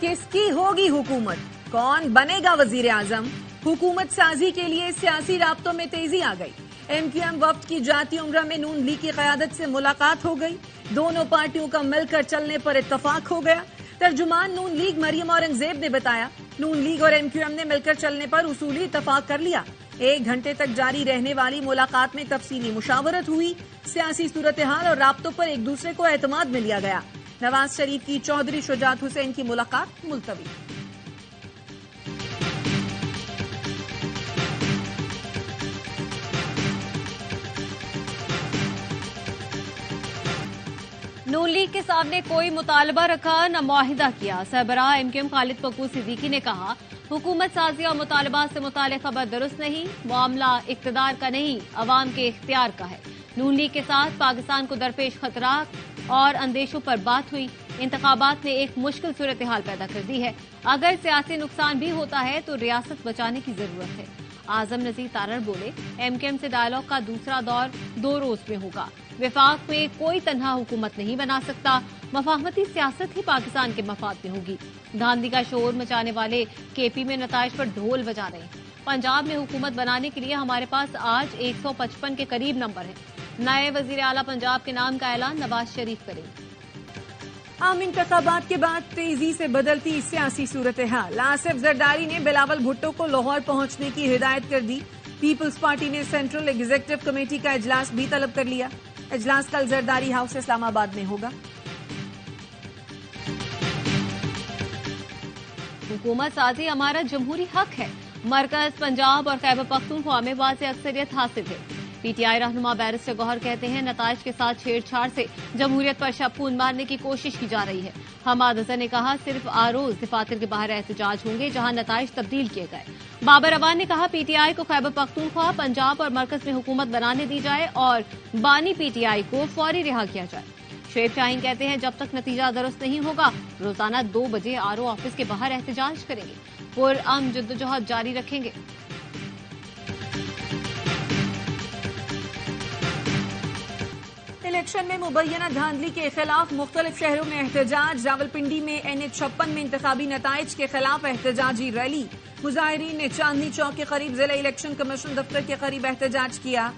किसकी होगी हुकूमत, कौन बनेगा वजीर आजम। हुकूमत साजी के लिए सियासी राब्तों में तेजी आ गई। MQM वफ्द की जाती उम्रा में नून लीग की क़यादत से मुलाकात हो गई। दोनों पार्टियों का मिलकर चलने पर इत्तफाक हो गया। तर्जुमान नून लीग मरियम औरंगजेब ने बताया, नून लीग और MQM ने मिलकर चलने पर उसूली इत्तफाक कर लिया। 1 घंटे तक जारी रहने वाली मुलाकात में तफसीली मुशावरत हुई। सियासी सूरत हाल और राब्तों पर एक दूसरे को एतमाद में लिया गया। नवाज शरीफ की चौधरी शुजात हुसैन की मुलाकात मुलतवी। नून लीग के सामने कोई मुतालबा रखा न मुआहिदा किया। सरबराह MQM खालिद पक्कू सिद्दीकी ने कहा, हुकूमत साजी और मुतालबात से मुताल्लिक़ खबर दुरुस्त नहीं, मामला इक़्तिदार का नहीं अवाम के इख्तियार का है। नून लीग के साथ पाकिस्तान को दरपेश खतरात और अंदेशों पर बात हुई। इंतखाबात ने एक मुश्किल सूरत हाल पैदा कर दी है। अगर सियासी नुकसान भी होता है तो रियासत बचाने की जरूरत है। आजम नजीर तारड़ बोले, MQM से डायलॉग का दूसरा दौर 2 रोज में होगा। विफाक में कोई तन्हा हुकूमत नहीं बना सकता। मफाहमती सियासत ही पाकिस्तान के मफाद में होगी। धांधली का शोर मचाने वाले KP में नताइज पर ढोल बजा रहे हैं। पंजाब में हुकूमत बनाने के लिए हमारे पास आज 155 के करीब नंबर है। नए वजीर आला पंजाब के नाम का ऐलान नवाज शरीफ करेंगे। आम इंतखाबात के बाद तेजी से बदलती सियासी सूरत हाल। आसिफ जरदारी ने बिलावल भुट्टो को लाहौर पहुंचने की हिदायत कर दी। पीपल्स पार्टी ने सेंट्रल एग्जीक्यूटिव कमेटी का इजलास भी तलब कर लिया। इजलास कल जरदारी हाउस इस्लामाबाद में होगा। हुकूमत साजी हमारा जमहूरी हक है। मरकज, पंजाब और खैबर पख्तूनख्वा में वाज़ेह अक्सरियत हासिल है। PTI रहनुमा बैरिस्टर गौहर कहते हैं, नताइज के साथ छेड़छाड़ से जमहूरियत पर शबखून मारने की कोशिश की जा रही है। हमाद हसन ने कहा, सिर्फ आरोज दफातर के बाहर एहतजाज होंगे जहां नताइज तब्दील किए गए। बाबर अवान ने कहा, PTI को खैबर पख्तूनख्वा, पंजाब और मरकज में हुकूमत बनाने दी जाए और बानी PTI को फौरी रिहा किया जाए। शुएब शाहीन कहते हैं, जब तक नतीजा दुरुस्त नहीं होगा रोजाना 2 बजे RO ऑफिस के बाहर एहतजाज करेंगे। पुरअमन जद्दोजहद जारी रखेंगे। इलेक्शन में मुबैना धांधली के खिलाफ मुख्तलिफ शहरों में एहतजाज। रावलपिंडी में NH56 में इंतखाबी नताइज के खिलाफ एहतजाजी रैली। मुजाहिरीन ने चांदनी चौक के करीब जिला इलेक्शन कमीशन दफ्तर के करीब एहतजाज किया।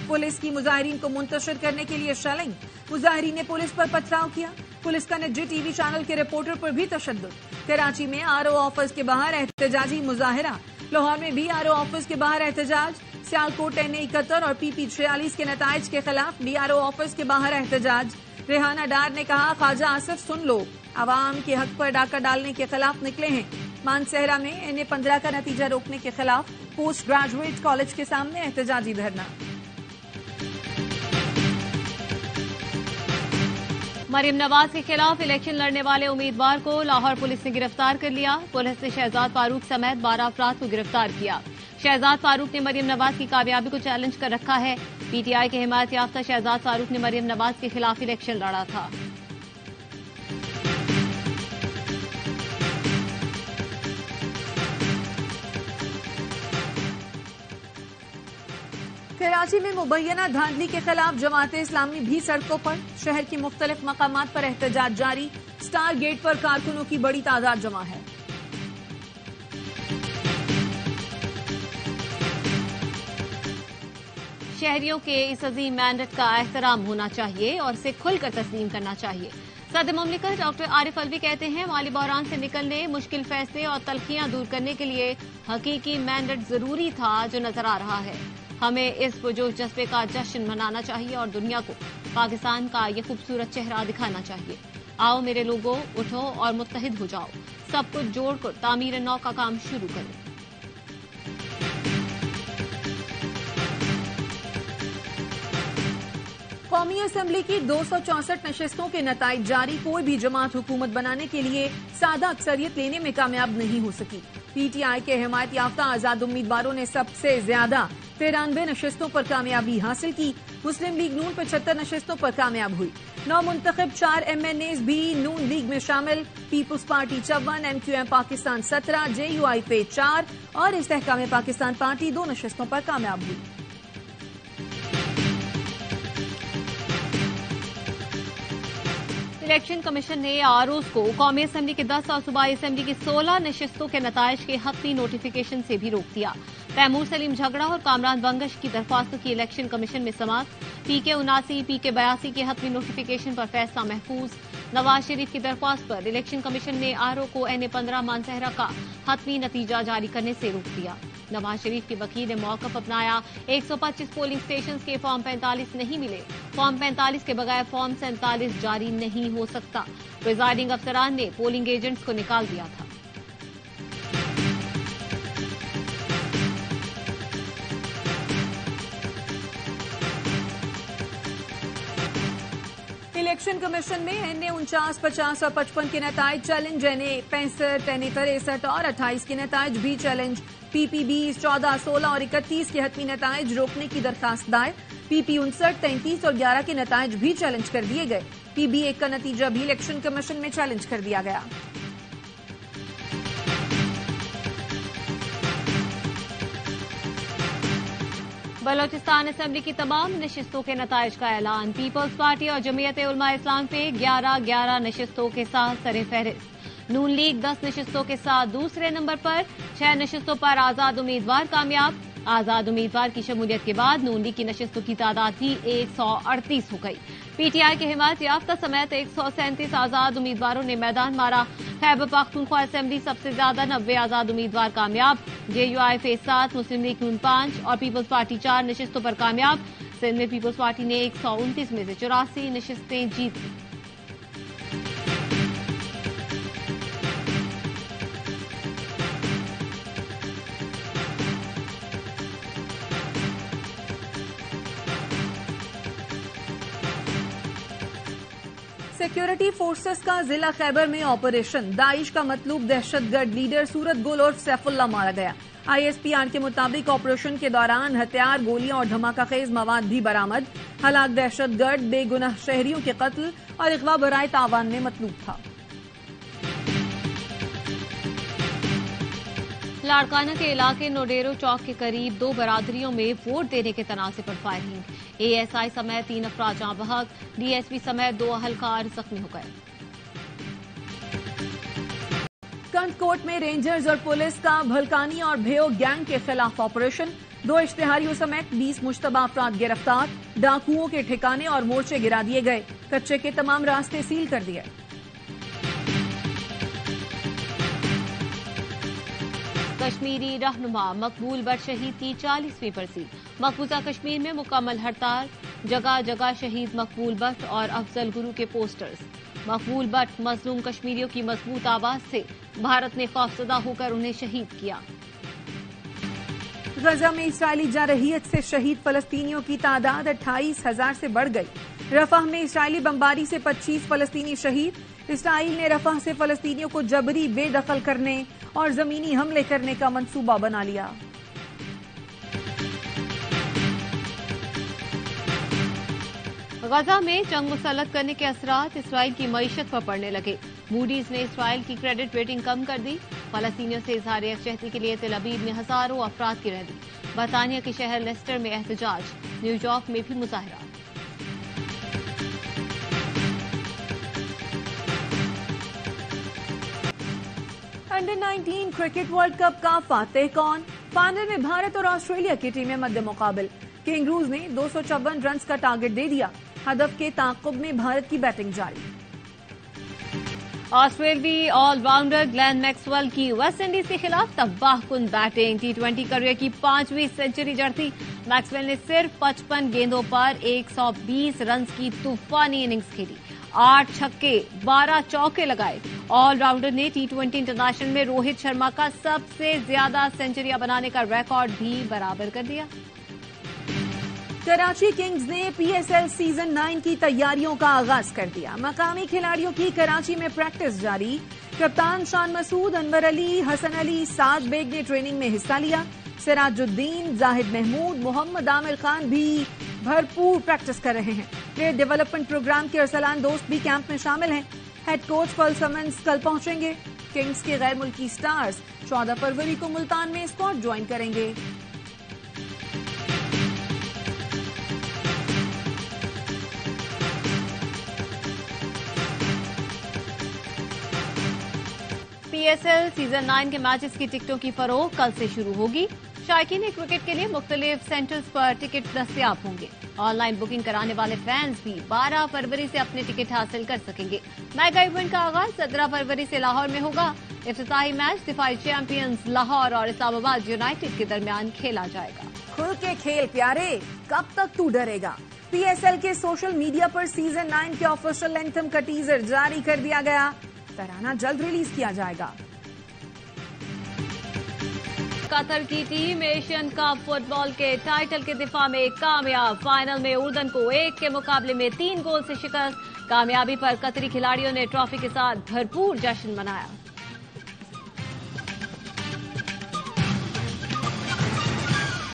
पुलिस की मुजाहिरीन को मुंतशिर करने के लिए शेलिंग। मुजाहिरीन ने पुलिस पर पथराव किया। पुलिस का निजी TV चैनल के रिपोर्टर पर भी तशद्दुद। कराची में RO ऑफिस के बाहर एहतजाजी मुजाहिरा। लाहौर में भी RO ऑफिस के बाहर एहतजाज। सियालकोट NA71 और PP46 के नताइज के खिलाफ DRO ऑफिस के बाहर एहतजाज। रेहाना डार ने कहा, ख्वाजा आसिफ सुन लो, आवाम के हक पर डाका डालने के खिलाफ निकले हैं। मानसहरा में NA15 का नतीजा रोकने के खिलाफ पोस्ट ग्रेजुएट कॉलेज के सामने एहतजाजी धरना। मरियम नवाज के खिलाफ इलेक्शन लड़ने वाले उम्मीदवार को लाहौर पुलिस ने गिरफ्तार कर लिया। पुलिस ने शहजाद फारूक समेत 12 अफराद को गिरफ्तार किया। शहजाद फारूक ने मरियम नवाज की कामयाबी को चैलेंज कर रखा है। PTI के हिमायत याफ्ता शहजाद फारूक ने मरियम नवाज के खिलाफ इलेक्शन लड़ा था। कराची में मुबैना धांधली के खिलाफ जमात इस्लामी भी सड़कों पर। शहर की मुख्तलिफ मकामात पर एहतजाज जारी। स्टार गेट पर कारकुनों की बड़ी तादाद जमा है। शहरियों के इस अजीम मैंडेट का एहतराम होना चाहिए और इसे खुलकर तस्लीम करना चाहिए। सदर मुमलिकत डॉक्टर आरिफ अलवी कहते हैं, माली बहरान से निकलने, मुश्किल फैसले और तलखियां दूर करने के लिए हकीकी मैंडेट जरूरी था जो नजर आ रहा है। हमें इस पुरजोश जज्बे का जश्न मनाना चाहिए और दुनिया को पाकिस्तान का ये खूबसूरत चेहरा दिखाना चाहिए। आओ मेरे लोगों, उठो और मुत्तहिद हो जाओ। सब कुछ जोड़कर तामीर नौ का काम शुरू करें। कौमी असेंबली की 264 नशिस्तों के नताइज जारी। कोई भी जमात हुकूमत बनाने के लिए सादा अक्सरियत लेने में कामयाब नहीं हो सकी। PTI के हिमायत याफ्ता आजाद उम्मीदवारों ने सबसे ज्यादा 93 नशिस्तों पर कामयाबी हासिल की। मुस्लिम लीग नून 75 नशिस्तों पर कामयाब हुई। 9 मुंतखब 4 MNAs भी नून लीग में शामिल। पीपुल्स पार्टी 54, MQM पाकिस्तान 17, JUI पे 4 और इस्तेहकाम पाकिस्तान पार्टी 2 नशिस्तों पर कामयाब हुई। इलेक्शन कमीशन ने आरओज को कौमी असेंबली की 10 और सूबाई असेंबली की 16 नशिस्तों के नताइज के हतमी नोटिफिकेशन से भी रोक दिया। तैमूर सलीम झगड़ा और कामरान बंगश की दरख्वास्तों की इलेक्शन कमीशन में समाअत। पीके 79, पीके 82 के हतमी नोटिफिकेशन पर फैसला महफूज। नवाज शरीफ की दरख्वास्त पर इलेक्शन कमीशन ने आरओ को NA 15 मानसहरा का हतमी नतीजा जारी करने से रोक दिया। नवाज शरीफ के वकील ने मौकफ अपनाया। 125 पोलिंग स्टेशन के फॉर्म 45 नहीं मिले। फॉर्म 45 के बगैर फॉर्म 47 जारी नहीं हो सकता। प्रिजाइडिंग अफसरान ने पोलिंग एजेंट्स को निकाल दिया था। इलेक्शन कमीशन में NA 49, 50 और 55 के नताइज चैलेंज, NA 65, NA 63 और 28 के नताइज भी चैलेंज। PP 20, 14, 16 और 31 के हतमी नताइज रोकने की दरखास्त दायर। PP 59, 33 और 11 के नताइज भी चैलेंज कर दिए गए। PB 1 का नतीजा भी इलेक्शन कमीशन में चैलेंज कर दिया गया। बलोचिस्तान असेंबली की तमाम नशिस्तों के नताइज का ऐलान। पीपल्स पार्टी और जमीयत उलमा इस्लाम पे 11-11 नशिस्तों के साथ सरे-फहरिस्त। नून लीग 10 नशिस्तों के साथ दूसरे नंबर पर। 6 नशिस्तों पर आजाद उम्मीदवार कामयाब। आजाद उम्मीदवार की शमूलियत के बाद नून लीग की नशिस्तों की तादाद भी 138 हो गई। PTI के हिमायत याफ्ता समेत 137 आजाद उम्मीदवारों ने मैदान मारा। खैबर पख्तूनख्वा असेंबली सबसे ज्यादा 90 आजाद उम्मीदवार कामयाब। JUI फेज 7, मुस्लिम लीग नून 5 और पीपल्स पार्टी 4 नशिस्तों पर कामयाब। सिंध में पीपल्स पार्टी ने 129 में से 84 नशिस्तें जीत ली। सिक्योरिटी फोर्सेस का जिला खैबर में ऑपरेशन। दाइश का मतलूब दहशतगर्द लीडर सूरत गुल और सैफुल्ला मारा गया। ISPR के मुताबिक ऑपरेशन के दौरान हथियार, गोलियां और धमाका खेज मवाद भी बरामद। हलाक दहशतगर्द बेगुनाह शहरियों के कत्ल और अगवा बराए तावान में मतलूब था। लाड़काना के इलाके नोडेरो चौक के करीब 2 बरादरियों में वोट देने के तनाज़े पर फायरिंग। ASI समेत 3 अफराद जाँ बहक। DSP समेत 2 अहलकार जख्मी हो गए। कंटकोट में रेंजर्स और पुलिस का भलकानी और भेयो गैंग के खिलाफ ऑपरेशन। 2 इश्तिहारियों समेत 20 मुश्तबा अफराद गिरफ्तार। डाकुओं के ठिकाने और मोर्चे गिरा दिए गए। कच्चे के तमाम रास्ते सील कर दिए। कश्मीरी रहनुमा मकबूल बट शहीद की 40वीं बरसी। मकबूजा कश्मीर में मुकम्मल हड़ताल। जगह जगह शहीद मकबूल बट और अफजल गुरु के पोस्टर्स। मकबूल बट मजलूम कश्मीरियों की मजबूत आवाज से भारत ने खौफजदा होकर उन्हें शहीद किया। गजा में इस्राइली जारहियत से शहीद फलस्तीनियों की तादाद 28,000 से बढ़ गई। रफाह में इस्राइली बमबारी से 25 फलस्तीनी शहीद। इस्राइल ने रफाह से फलस्तीनियों को जबरी बेदखल करने और जमीनी हमले करने का मंसूबा बना लिया। गजा में जंग मुसल्लत करने के असरात इस्राइल की मईशत पर पड़ने लगे। मूडीज ने इस्राइल की क्रेडिट रेटिंग कम कर दी। फलस्तीनियों से इजहार यकजहती के लिए तेल अवीव में हजारों अफराद की रैली। बरतानिया के शहर लेस्टर में एहतजाज। न्यूयॉर्क में भी मुजाहरा। अंडर 19 क्रिकेट वर्ल्ड कप का फातेह कौन? फाइनल में भारत और ऑस्ट्रेलिया की टीमें मद्दे मुकाबिल। किंगरूज ने 254 रन का टारगेट दे दिया। हदफ के ताक़ुब में भारत की बैटिंग जारी। ऑस्ट्रेलियाई ऑलराउंडर ग्लेन मैक्सवेल की वेस्टइंडीज के खिलाफ तबाहकुन बैटिंग। T20 करियर की 5वीं सेंचुरी जड़ती। मैक्सवेल ने सिर्फ 55 गेंदों पर 120 रन की तूफानी इनिंग्स खेली। 8 छक्के 12 चौके लगाए। ऑलराउंडर ने T20 इंटरनेशनल में रोहित शर्मा का सबसे ज्यादा सेंचुरियां बनाने का रिकॉर्ड भी बराबर कर दिया। कराची किंग्स ने PSL सीजन 9 की तैयारियों का आगाज कर दिया। मकामी खिलाड़ियों की कराची में प्रैक्टिस जारी। कप्तान शान मसूद, अनवर अली, हसन अली, साज बेग ने ट्रेनिंग में हिस्सा लिया। सिराजुद्दीन, जाहिद महमूद, मोहम्मद आमिर खान भी भरपूर प्रैक्टिस कर रहे हैं। प्लेयर डेवलपमेंट प्रोग्राम के अरसलान दोस्त भी कैंप में शामिल हैं। हेड कोच पल समन्स कल पहुंचेंगे। किंग्स के गैर मुल्की स्टार्स 14 फरवरी को मुल्तान में स्क्वाड ज्वाइन करेंगे। PSL सीजन 9 के मैचेस की टिकटों की फरोख्त कल से शुरू होगी। शायकीन क्रिकेट के लिए मुख्तलिफ सेंटर्स पर टिकट दस्तयाब होंगे। ऑनलाइन बुकिंग कराने वाले फैंस भी 12 फरवरी से अपने टिकट हासिल कर सकेंगे। मेगा इवेंट का आगाज 17 फरवरी से लाहौर में होगा। इफ्तिताही मैच दिफाई चैंपियंस लाहौर और इस्लामाबाद यूनाइटेड के दरमियान खेला जाएगा। खुल के खेल प्यारे, कब तक तू डरेगा। PSL के सोशल मीडिया पर सीजन 9 के ऑफिशियल एंथम का टीजर जारी कर दिया गया। तराना जल्द रिलीज किया जाएगा। कतर की टीम एशियन कप फुटबॉल के टाइटल के दिफा में कामयाब। फाइनल में उर्दन को 1 के मुकाबले में 3 गोल से शिकस्त। कामयाबी पर कतरी खिलाड़ियों ने ट्रॉफी के साथ भरपूर जश्न मनाया।